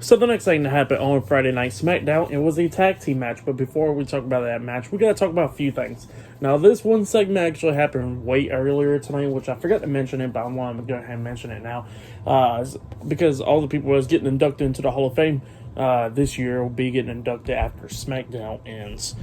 So the next thing that happened on Friday Night SmackDown, it was a tag team match. But before we talk about that match, we got to talk about a few things. Now, this one segment actually happened way earlier tonight, which I forgot to mention it, but I want to go ahead and mention it now. Because all the people that was getting inducted into the Hall of Fame this year will be getting inducted after SmackDown ends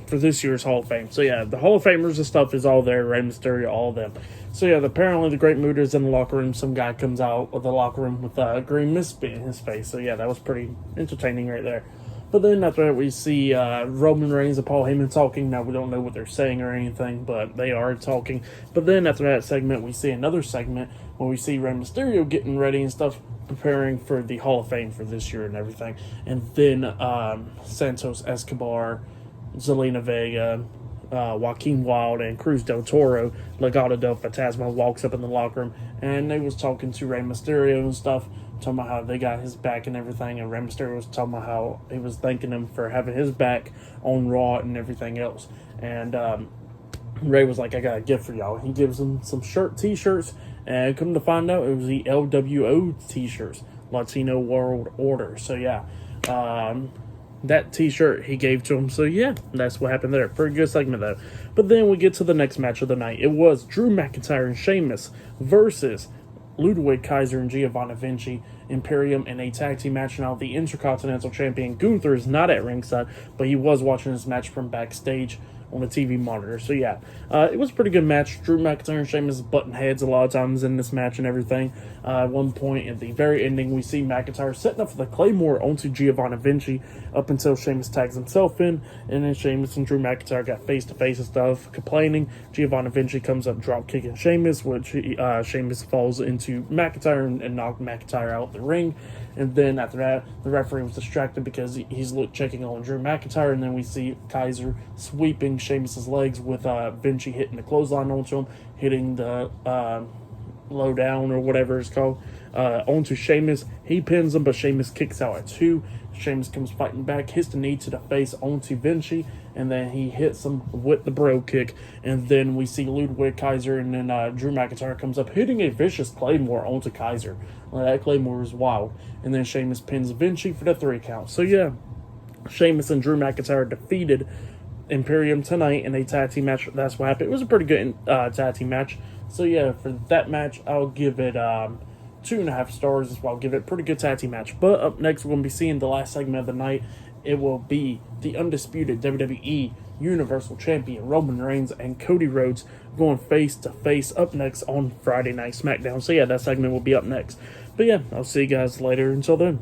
for this year's Hall of Fame. So yeah, the Hall of Famers and stuff is all there, Rey Mysterio, all of them. So yeah, apparently the Great Muta is in the locker room. Some guy comes out of the locker room with a green mist in his face. So yeah, that was pretty entertaining right there. But then after that, we see Roman Reigns and Paul Heyman talking. Now, we don't know what they're saying or anything, but they are talking. But then after that segment, we see another segment where we see Rey Mysterio getting ready and stuff, preparing for the Hall of Fame for this year and everything. And then Santos Escobar, Zelina Vega, Joaquin Wilde, and Cruz del Toro, Legado del Fantasma, walks up in the locker room, and they was talking to Rey Mysterio and stuff, talking about how they got his back and everything, and Rey Mysterio was talking about how he was thanking him for having his back on Raw and everything else. And Rey was like, I got a gift for y'all. He gives them some t-shirts, and come to find out, it was the LWO t-shirts, Latino World Order. So yeah, that t-shirt he gave to him. So yeah, that's what happened there. Pretty good segment though. But then we get to the next match of the night. It was Drew McIntyre and Sheamus versus Ludwig, Kaiser, and Giovanni, Vinci, Imperium in a tag team match. Now, the Intercontinental Champion Gunther is not at ringside, but he was watching this match from backstage on the TV monitor. So yeah, it was a pretty good match. Drew McIntyre and Sheamus butting heads a lot of times in this match and everything. At one point at the very ending, we see McIntyre setting up for the Claymore onto Giovanni Vinci up until Sheamus tags himself in, and then Sheamus and Drew McIntyre got face to face and stuff, complaining. Giovanni Vinci comes up drop kicking Sheamus, which Sheamus falls into McIntyre and knocked McIntyre out the ring. And then after that, the referee was distracted because he's checking on Drew McIntyre, and then we see Kaiser sweeping Sheamus's legs with Vinci hitting the clothesline onto him, hitting the low down or whatever it's called onto Sheamus. He pins him, but Sheamus kicks out at 2. Sheamus comes fighting back, hits the knee to the face onto Vinci, and then he hits him with the bro kick. And then we see Ludwig, Kaiser, and then Drew McIntyre comes up hitting a vicious Claymore onto Kaiser. That Claymore was wild. And then Sheamus pins Vinci for the 3 count. So yeah, Sheamus and Drew McIntyre defeated Imperium tonight in a tag team match. That's what happened. It was a pretty good tag team match. So yeah, for that match, I'll give it 2.5 stars as well. I'll give it a pretty good tag team match. But up next, we're going to be seeing the last segment of the night. It will be the undisputed WWE Universal Champion Roman Reigns and Cody Rhodes going face to face up next on Friday Night SmackDown. So yeah, that segment will be up next. But yeah, I'll see you guys later. Until then.